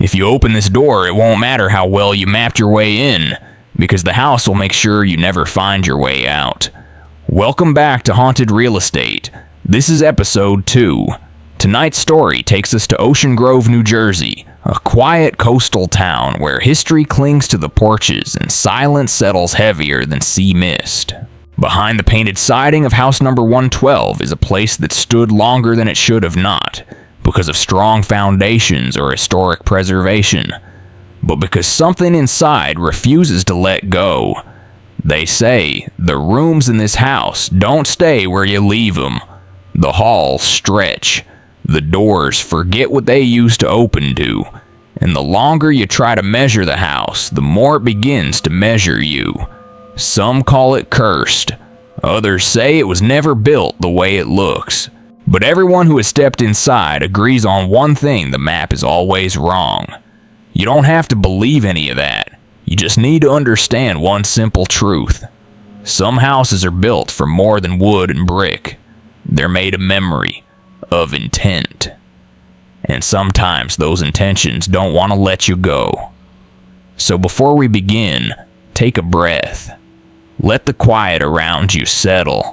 If you open this door, it won't matter how well you mapped your way in, because the house will make sure you never find your way out. Welcome back to Haunted Real Estate. This is episode 2. Tonight's story takes us to Ocean Grove, New Jersey, a quiet coastal town where history clings to the porches and silence settles heavier than sea mist. Behind the painted siding of house number 112 is a place that stood longer than it should have not, because of strong foundations or historic preservation, but because something inside refuses to let go. They say the rooms in this house don't stay where you leave them. The halls stretch. The doors forget what they used to open to. And the longer you try to measure the house, the more it begins to measure you. Some call it cursed. Others say it was never built the way it looks. But everyone who has stepped inside agrees on one thing: the map is always wrong. You don't have to believe any of that. You just need to understand one simple truth. Some houses are built from more than wood and brick. They're made of memory, of intent. And sometimes those intentions don't want to let you go. So before we begin, take a breath. Let the quiet around you settle.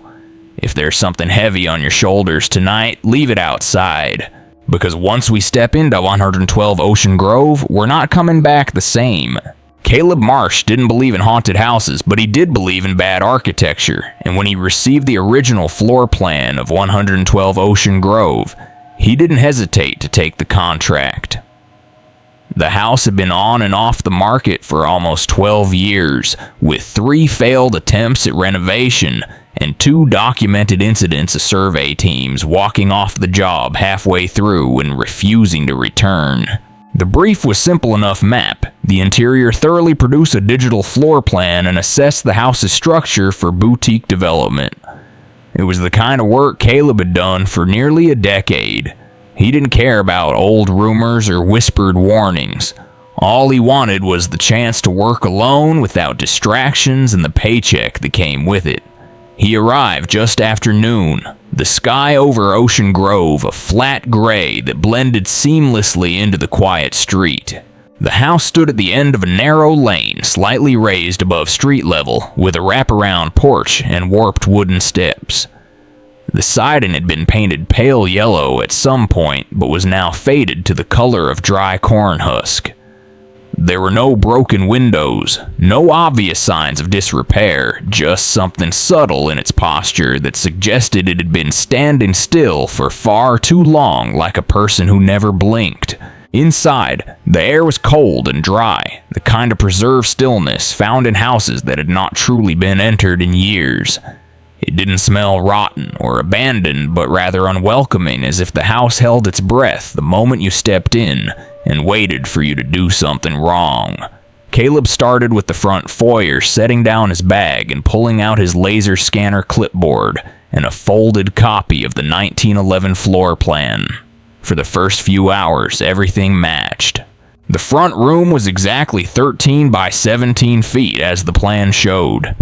If there's something heavy on your shoulders tonight, leave it outside. Because once we step into 112 Ocean Grove, we're not coming back the same. Caleb Marsh didn't believe in haunted houses, but he did believe in bad architecture. And when he received the original floor plan of 112 Ocean Grove, he didn't hesitate to take the contract. The house had been on and off the market for almost 12 years, with 3 failed attempts at renovation and 2 documented incidents of survey teams walking off the job halfway through and refusing to return. The brief was simple enough: map the interior, thoroughly produce a digital floor plan, and assess the house's structure for boutique development. It was the kind of work Caleb had done for nearly a decade. He didn't care about old rumors or whispered warnings. All he wanted was the chance to work alone without distractions and the paycheck that came with it. He arrived just after noon. The sky over Ocean Grove, a flat gray that blended seamlessly into the quiet street. The house stood at the end of a narrow lane, slightly raised above street level, with a wraparound porch and warped wooden steps. The siding had been painted pale yellow at some point, but was now faded to the color of dry corn husk. There were no broken windows, no obvious signs of disrepair, just something subtle in its posture that suggested it had been standing still for far too long, like a person who never blinked. Inside, the air was cold and dry, the kind of preserved stillness found in houses that had not truly been entered in years. It didn't smell rotten or abandoned, but rather unwelcoming, as if the house held its breath the moment you stepped in and waited for you to do something wrong. Caleb started with the front foyer, setting down his bag and pulling out his laser scanner clipboard and a folded copy of the 1911 floor plan. For the first few hours, everything matched. The front room was exactly 13 by 17 feet as the plan showed.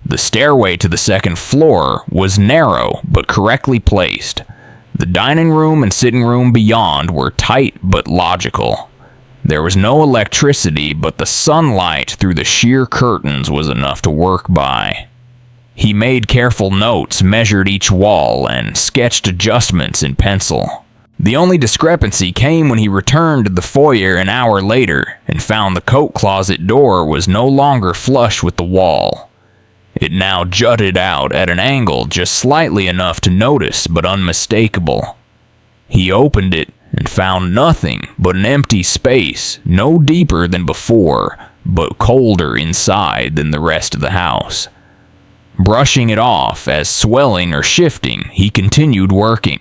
The stairway to the second floor was narrow but correctly placed. The dining room and sitting room beyond were tight but logical. There was no electricity, but the sunlight through the sheer curtains was enough to work by. He made careful notes, measured each wall, and sketched adjustments in pencil. The only discrepancy came when he returned to the foyer an hour later and found the coat closet door was no longer flush with the wall. It now jutted out at an angle just slightly enough to notice, but unmistakable. He opened it and found nothing but an empty space, no deeper than before, but colder inside than the rest of the house. Brushing it off as swelling or shifting, he continued working.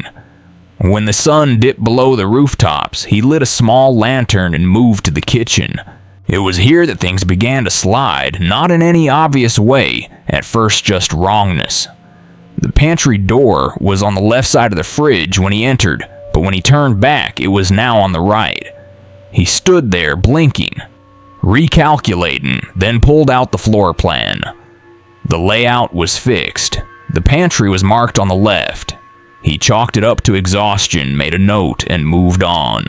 When the sun dipped below the rooftops, he lit a small lantern and moved to the kitchen. It was here that things began to slide, not in any obvious way, at first just wrongness. The pantry door was on the left side of the fridge when he entered, but when he turned back, it was now on the right. He stood there blinking, recalculating, then pulled out the floor plan. The layout was fixed. The pantry was marked on the left. He chalked it up to exhaustion, made a note, and moved on.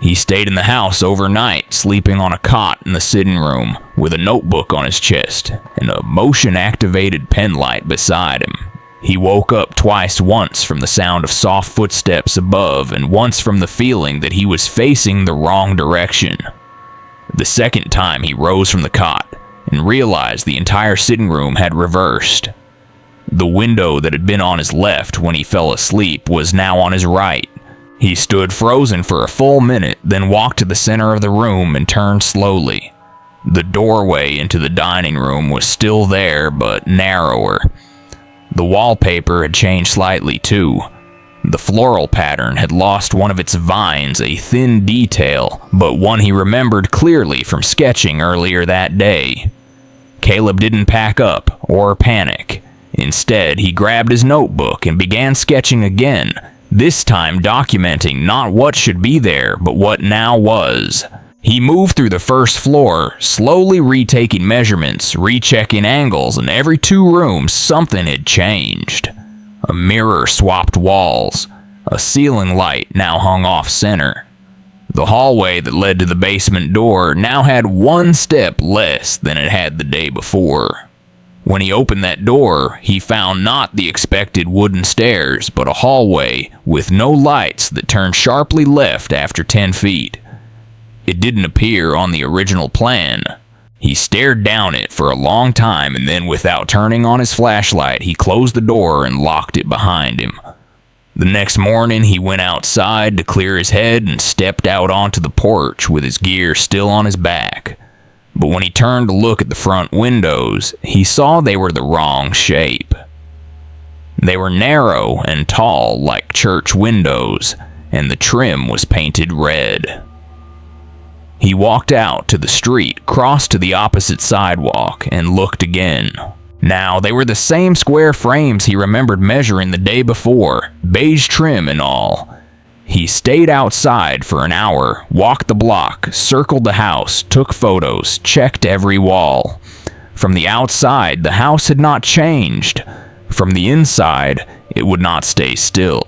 He stayed in the house overnight, sleeping on a cot in the sitting room with a notebook on his chest and a motion-activated pen light beside him. He woke up twice, once from the sound of soft footsteps above and once from the feeling that he was facing the wrong direction. The second time he rose from the cot and realized the entire sitting room had reversed. The window that had been on his left when he fell asleep was now on his right. He stood frozen for a full minute, then walked to the center of the room and turned slowly. The doorway into the dining room was still there, but narrower. The wallpaper had changed slightly too. The floral pattern had lost one of its vines, a thin detail, but one he remembered clearly from sketching earlier that day. Caleb didn't pack up or panic. Instead, he grabbed his notebook and began sketching again, this time documenting not what should be there, but what now was. He moved through the first floor, slowly retaking measurements, rechecking angles, and every 2 rooms something had changed. A mirror swapped walls. A ceiling light now hung off-center. The hallway that led to the basement door now had 1 step less than it had the day before. When he opened that door, he found not the expected wooden stairs, but a hallway with no lights that turned sharply left after 10 feet. It didn't appear on the original plan. He stared down it for a long time, and then without turning on his flashlight, he closed the door and locked it behind him. The next morning, he went outside to clear his head and stepped out onto the porch with his gear still on his back. But when he turned to look at the front windows, he saw they were the wrong shape. They were narrow and tall like church windows, and the trim was painted red. He walked out to the street, crossed to the opposite sidewalk, and looked again. Now they were the same square frames he remembered measuring the day before, beige trim and all. He stayed outside for an hour, walked the block, circled the house, took photos, checked every wall. From the outside, the house had not changed. From the inside, it would not stay still.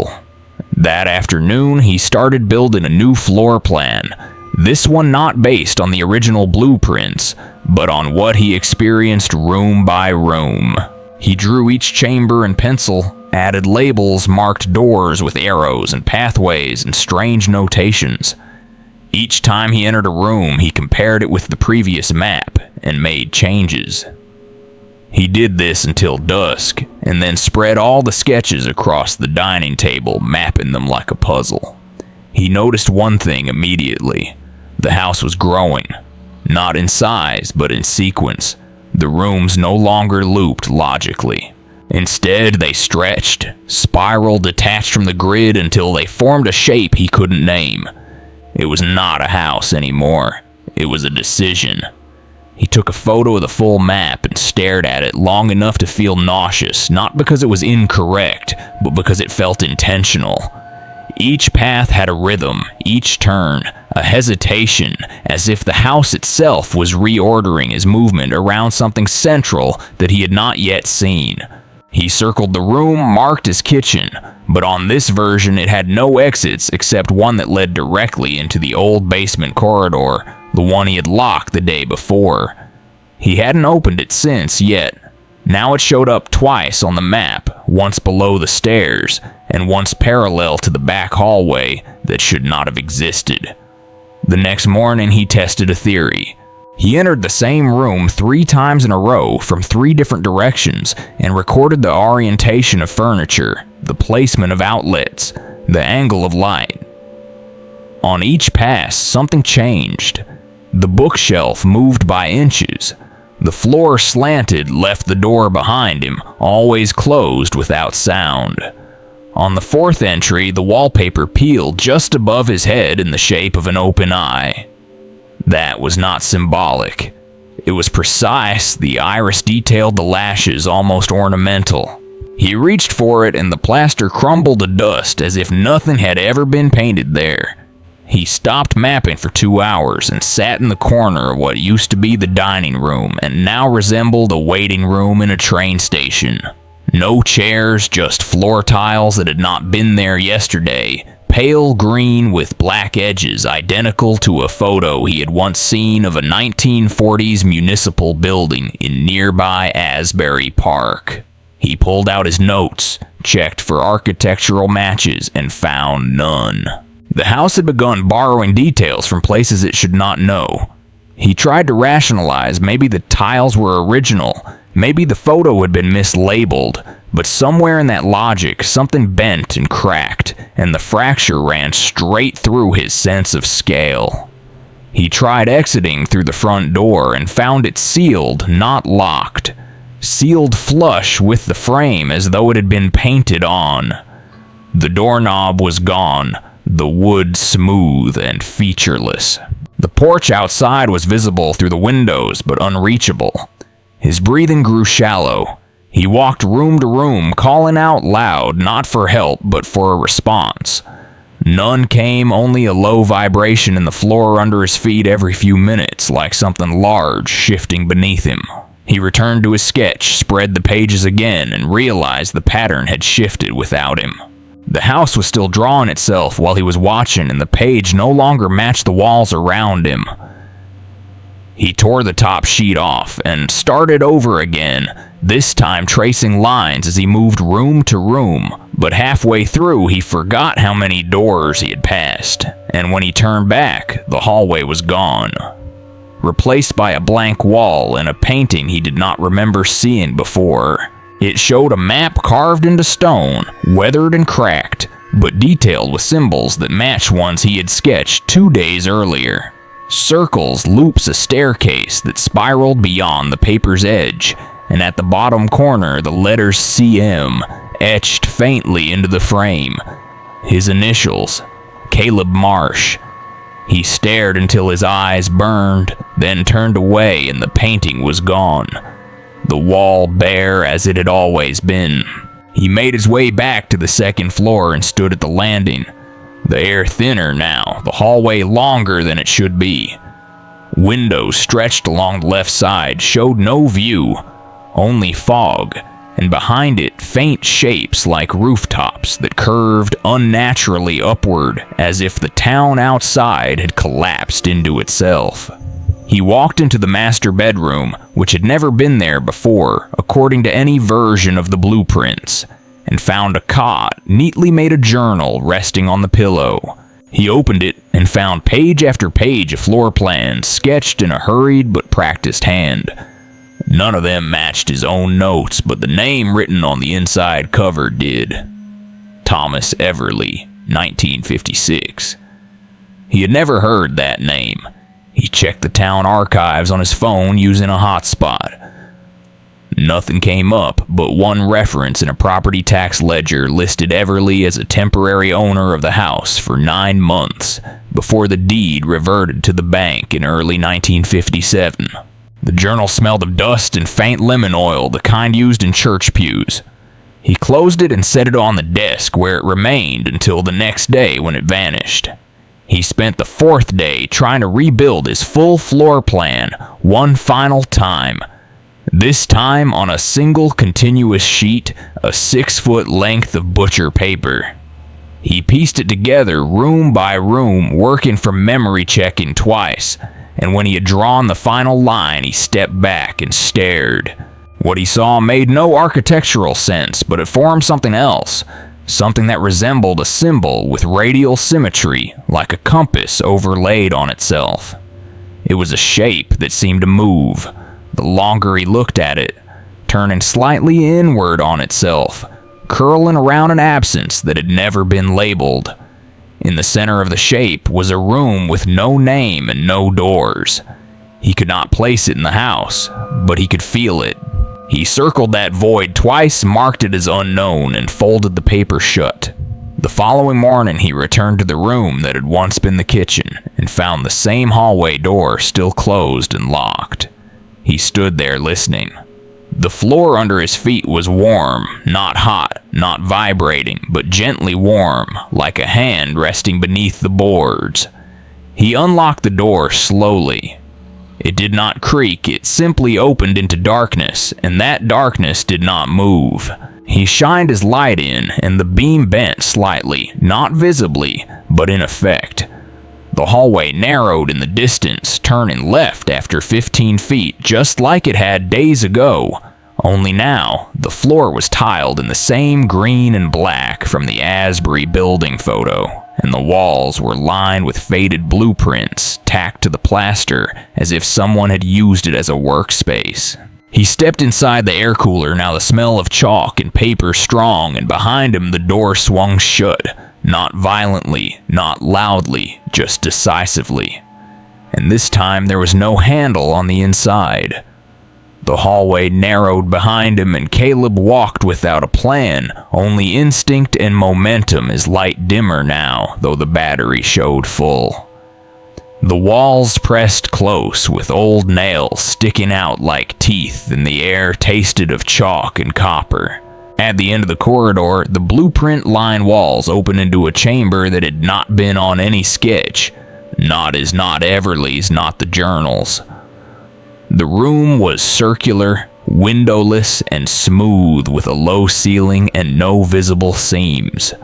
That afternoon, he started building a new floor plan, this one not based on the original blueprints, but on what he experienced room by room. He drew each chamber in pencil, added labels, marked doors with arrows and pathways and strange notations. Each time he entered a room, he compared it with the previous map and made changes. He did this until dusk, and then spread all the sketches across the dining table, mapping them like a puzzle. He noticed one thing immediately. The house was growing, not in size, but in sequence. The rooms no longer looped logically. Instead, they stretched, spiraled, detached from the grid until they formed a shape he couldn't name. It was not a house anymore. It was a decision. He took a photo of the full map and stared at it long enough to feel nauseous, not because it was incorrect, but because it felt intentional. Each path had a rhythm, each turn, a hesitation, as if the house itself was reordering his movement around something central that he had not yet seen. He circled the room marked as kitchen, but on this version it had no exits except one that led directly into the old basement corridor, the one he had locked the day before. He hadn't opened it since yet. Now it showed up twice on the map, once below the stairs, and once parallel to the back hallway that should not have existed. The next morning he tested a theory. He entered the same room 3 times in a row from 3 different directions and recorded the orientation of furniture, the placement of outlets, the angle of light. On each pass, something changed. The bookshelf moved by inches. The floor slanted, left the door behind him, always closed without sound. On the 4th entry, the wallpaper peeled just above his head in the shape of an open eye. That was not symbolic. It was precise, the iris detailed the lashes almost ornamental. He reached for it and the plaster crumbled to dust as if nothing had ever been painted there. He stopped mapping for 2 hours and sat in the corner of what used to be the dining room and now resembled a waiting room in a train station. No chairs, just floor tiles that had not been there yesterday, pale green with black edges identical to a photo he had once seen of a 1940s municipal building in nearby Asbury Park. He pulled out his notes, checked for architectural matches, and found none. The house had begun borrowing details from places it should not know. He tried to rationalize maybe the tiles were original, maybe the photo had been mislabeled, but somewhere in that logic something bent and cracked, and the fracture ran straight through his sense of scale. He tried exiting through the front door and found it sealed, not locked. Sealed flush with the frame as though it had been painted on. The doorknob was gone, the wood smooth and featureless. The porch outside was visible through the windows but unreachable. His breathing grew shallow. He walked room to room, calling out loud, not for help but for a response. None came, only a low vibration in the floor under his feet every few minutes, like something large shifting beneath him. He returned to his sketch, spread the pages again, and realized the pattern had shifted without him. The house was still drawing itself while he was watching, and the page no longer matched the walls around him. He tore the top sheet off and started over again, this time tracing lines as he moved room to room, but halfway through he forgot how many doors he had passed, and when he turned back, the hallway was gone. Replaced by a blank wall and a painting he did not remember seeing before. It showed a map carved into stone, weathered and cracked, but detailed with symbols that matched ones he had sketched 2 days earlier. Circles loops a staircase that spiraled beyond the paper's edge, and at the bottom corner the letters CM etched faintly into the frame. His initials, Caleb Marsh. He stared until his eyes burned, then turned away and the painting was gone. The wall bare as it had always been. He made his way back to the second floor and stood at the landing. The air thinner now, the hallway longer than it should be. Windows stretched along the left side showed no view, only fog, and behind it faint shapes like rooftops that curved unnaturally upward as if the town outside had collapsed into itself. He walked into the master bedroom, which had never been there before, according to any version of the blueprints, and found a cot, neatly made a journal resting on the pillow. He opened it and found page after page of floor plans sketched in a hurried but practiced hand. None of them matched his own notes, but the name written on the inside cover did. Thomas Everly, 1956. He had never heard that name. He checked the town archives on his phone using a hotspot. Nothing came up, but one reference in a property tax ledger listed Everly as a temporary owner of the house for 9 months, before the deed reverted to the bank in early 1957. The journal smelled of dust and faint lemon oil, the kind used in church pews. He closed it and set it on the desk where it remained until the next day when it vanished. He spent the 4th day trying to rebuild his full floor plan one final time. This time on a single continuous sheet, a 6-foot length of butcher paper. He pieced it together room by room, working from memory checking twice, and when he had drawn the final line, he stepped back and stared. What he saw made no architectural sense, but it formed something else, something that resembled a symbol with radial symmetry, like a compass overlaid on itself. It was a shape that seemed to move. The longer he looked at it, turning slightly inward on itself, curling around an absence that had never been labeled. In the center of the shape was a room with no name and no doors. He could not place it in the house, but he could feel it. He circled that void twice, marked it as unknown, and folded the paper shut. The following morning he returned to the room that had once been the kitchen, and found the same hallway door still closed and locked. He stood there listening. The floor under his feet was warm, not hot, not vibrating, but gently warm, like a hand resting beneath the boards. He unlocked the door slowly. It did not creak, it simply opened into darkness, and that darkness did not move. He shined his light in, and the beam bent slightly, not visibly, but in effect. The hallway narrowed in the distance, turning left after 15 feet, just like it had days ago. Only now, the floor was tiled in the same green and black from the Asbury building photo, and the walls were lined with faded blueprints tacked to the plaster as if someone had used it as a workspace. He stepped inside the air cooler, now the smell of chalk and paper strong, and behind him the door swung shut, not violently, not loudly, just decisively. And this time there was no handle on the inside. The hallway narrowed behind him, and Caleb walked without a plan, only instinct and momentum, his light dimmer now, though the battery showed full. The walls pressed close, with old nails sticking out like teeth, and the air tasted of chalk and copper. At the end of the corridor, the blueprint-lined walls opened into a chamber that had not been on any sketch, not as not Everly's, not the journals. The room was circular, windowless, and smooth, with a low ceiling and no visible seams.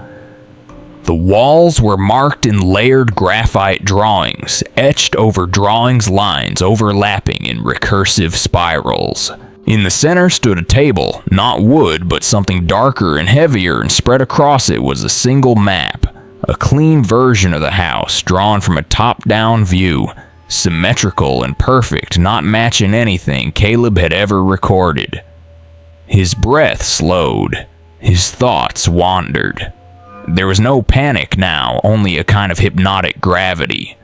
The walls were marked in layered graphite drawings, etched over drawings lines overlapping in recursive spirals. In the center stood a table, not wood, but something darker and heavier, and spread across it was a single map, a clean version of the house drawn from a top-down view, symmetrical and perfect, not matching anything Caleb had ever recorded. His breath slowed. His thoughts wandered. There was no panic now, only a kind of hypnotic gravity.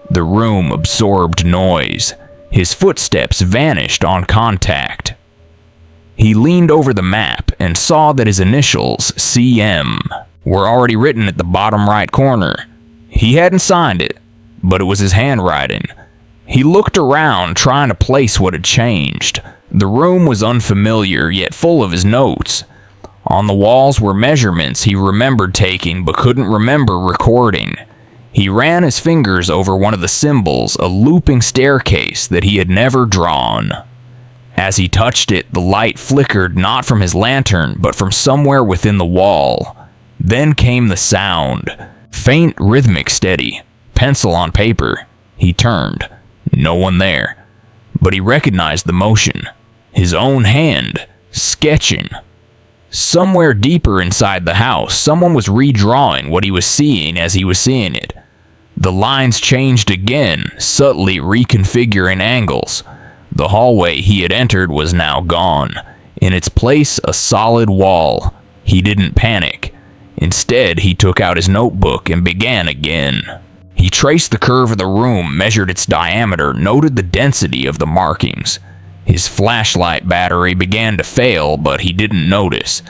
The room absorbed noise. His footsteps vanished on contact. He leaned over the map and saw that his initials, CM, were already written at the bottom right corner. He hadn't signed it, but it was his handwriting. He looked around, trying to place what had changed. The room was unfamiliar, yet full of his notes. On the walls were measurements he remembered taking but couldn't remember recording. He ran his fingers over one of the symbols, a looping staircase that he had never drawn. As he touched it, the light flickered not from his lantern, but from somewhere within the wall. Then came the sound. Faint, rhythmic, steady. Pencil on paper. He turned. No one there. But he recognized the motion. His own hand. Sketching. Somewhere deeper inside the house, someone was redrawing what he was seeing as he was seeing it. The lines changed again, subtly reconfiguring angles. The hallway he had entered was now gone. In its place, a solid wall. He didn't panic. Instead, he took out his notebook and began again. He traced the curve of the room, measured its diameter, noted the density of the markings. His flashlight battery began to fail, but he didn't notice.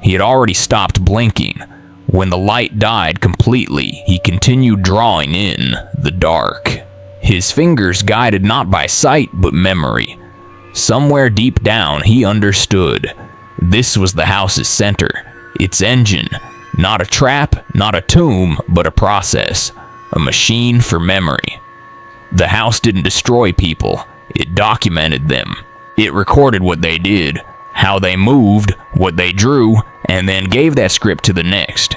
He had already stopped blinking. When the light died completely, he continued drawing in the dark. His fingers guided not by sight, but memory. Somewhere deep down, he understood. This was the house's center, its engine. Not a trap, not a tomb, but a process. A machine for memory. The house didn't destroy people. It documented them. It recorded what they did, how they moved, what they drew, and then gave that script to the next.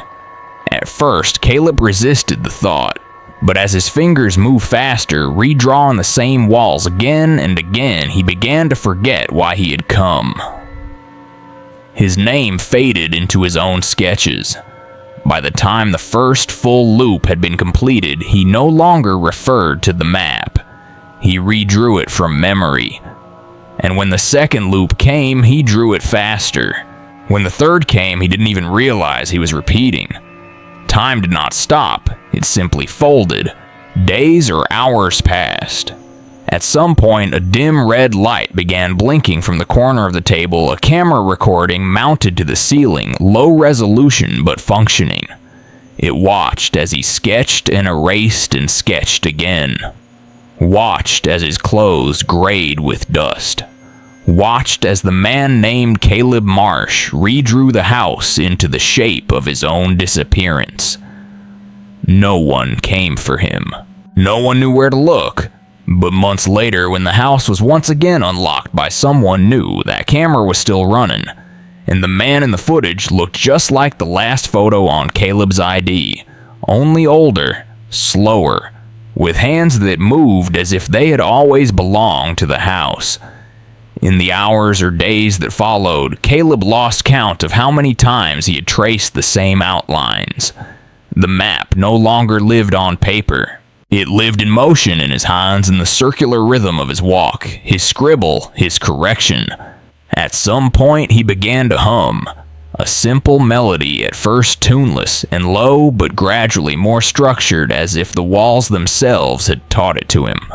At first, Caleb resisted the thought, but as his fingers moved faster, redrawing the same walls again and again, he began to forget why he had come. His name faded into his own sketches. By the time the first full loop had been completed, he no longer referred to the map. He redrew it from memory. And when the second loop came, he drew it faster. When the third came, he didn't even realize he was repeating. Time did not stop, it simply folded. Days or hours passed. At some point, a dim red light began blinking from the corner of the table, a camera recording mounted to the ceiling, low resolution but functioning. It watched as he sketched and erased and sketched again. Watched as his clothes grayed with dust. Watched as the man named Caleb Marsh redrew the house into the shape of his own disappearance. No one came for him. No one knew where to look. But months later, when the house was once again unlocked by someone new, that camera was still running. and the man in the footage looked just like the last photo on Caleb's ID, only older, slower, with hands that moved as if they had always belonged to the house. In the hours or days that followed, Caleb lost count of how many times he had traced the same outlines. The map no longer lived on paper. It lived in motion in his hands and the circular rhythm of his walk, his scribble, his correction. At some point he began to hum, a simple melody at first tuneless and low but gradually more structured as if the walls themselves had taught it to him.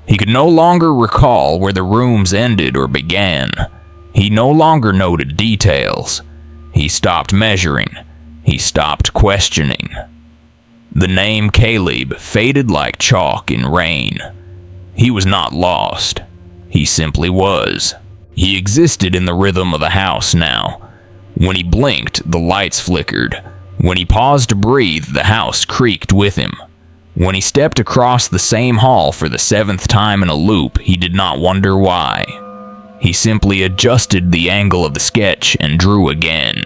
He could no longer recall where the rooms ended or began. He no longer noted details. He stopped measuring. He stopped questioning. The name Caleb faded like chalk in rain. He was not lost. He simply was. He existed in the rhythm of the house now. When he blinked, the lights flickered. When he paused to breathe, the house creaked with him. When he stepped across the same hall for the 7th time in a loop, he did not wonder why. He simply adjusted the angle of the sketch and drew again.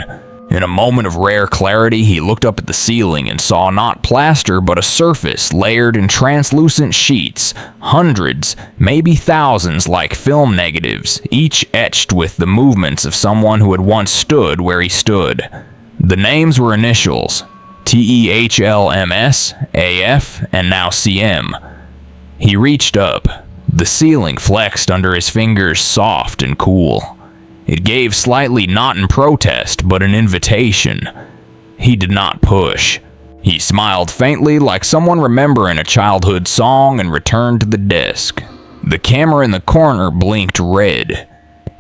In a moment of rare clarity, he looked up at the ceiling and saw not plaster but a surface layered in translucent sheets, hundreds, maybe thousands like film negatives, each etched with the movements of someone who had once stood where he stood. The names were initials, TEHLMS, AF, and now CM. He reached up. The ceiling flexed under his fingers, soft and cool. It gave slightly not in protest, but an invitation. He did not push. He smiled faintly like someone remembering a childhood song and returned to the desk. The camera in the corner blinked red.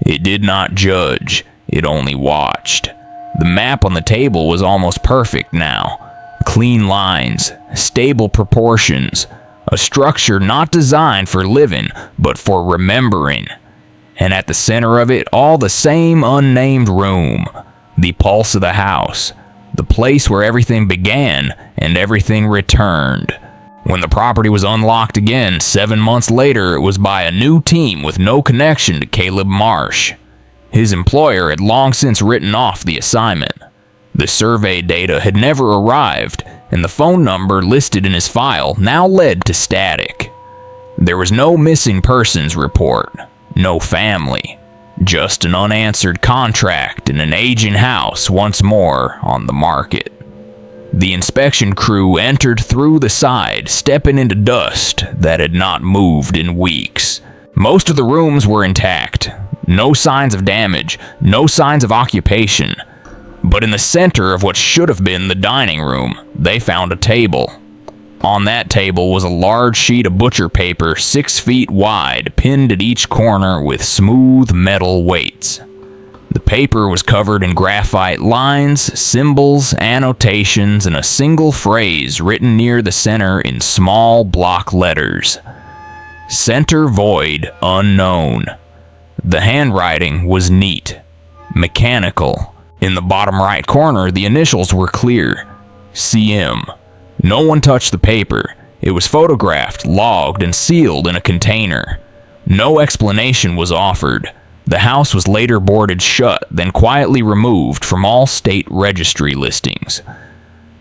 It did not judge. It only watched. The map on the table was almost perfect now. Clean lines, stable proportions, a structure not designed for living, but for remembering. And at the center of it, all the same unnamed room, the pulse of the house, the place where everything began and everything returned. When the property was unlocked again 7 months later, it was by a new team with no connection to Caleb Marsh. His employer had long since written off the assignment. The survey data had never arrived, and the phone number listed in his file now led to static. There was no missing persons report, no family, just an unanswered contract and an aging house once more on the market. The inspection crew entered through the side, stepping into dust that had not moved in weeks. Most of the rooms were intact. No signs of damage, no signs of occupation. But in the center of what should have been the dining room, they found a table. On that table was a large sheet of butcher paper 6 feet wide, pinned at each corner with smooth metal weights. The paper was covered in graphite lines, symbols, annotations, and a single phrase written near the center in small block letters. Center void unknown. The handwriting was neat, mechanical. In the bottom right corner, the initials were clear, CM. No one touched the paper. It was photographed, logged, and sealed in a container. No explanation was offered. The house was later boarded shut, then quietly removed from all state registry listings.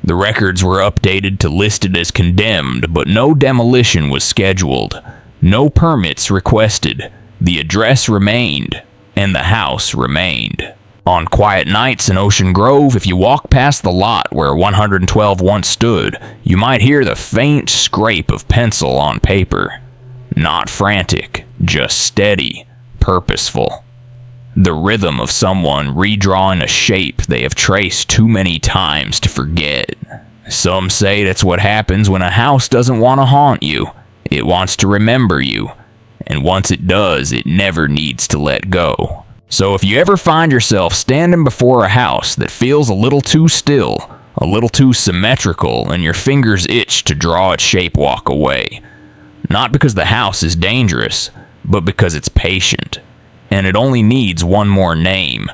The records were updated to listed as condemned, but no demolition was scheduled. No permits requested. The address remained, and the house remained. On quiet nights in Ocean Grove, if you walk past the lot where 112 once stood, you might hear the faint scrape of pencil on paper. Not frantic, just steady, purposeful. The rhythm of someone redrawing a shape they have traced too many times to forget. Some say that's what happens when a house doesn't want to haunt you. It wants to remember you. And once it does, it never needs to let go. So if you ever find yourself standing before a house that feels a little too still, a little too symmetrical, and your fingers itch to draw its shape, walk away. Not because the house is dangerous, but because it's patient. And it only needs one more name,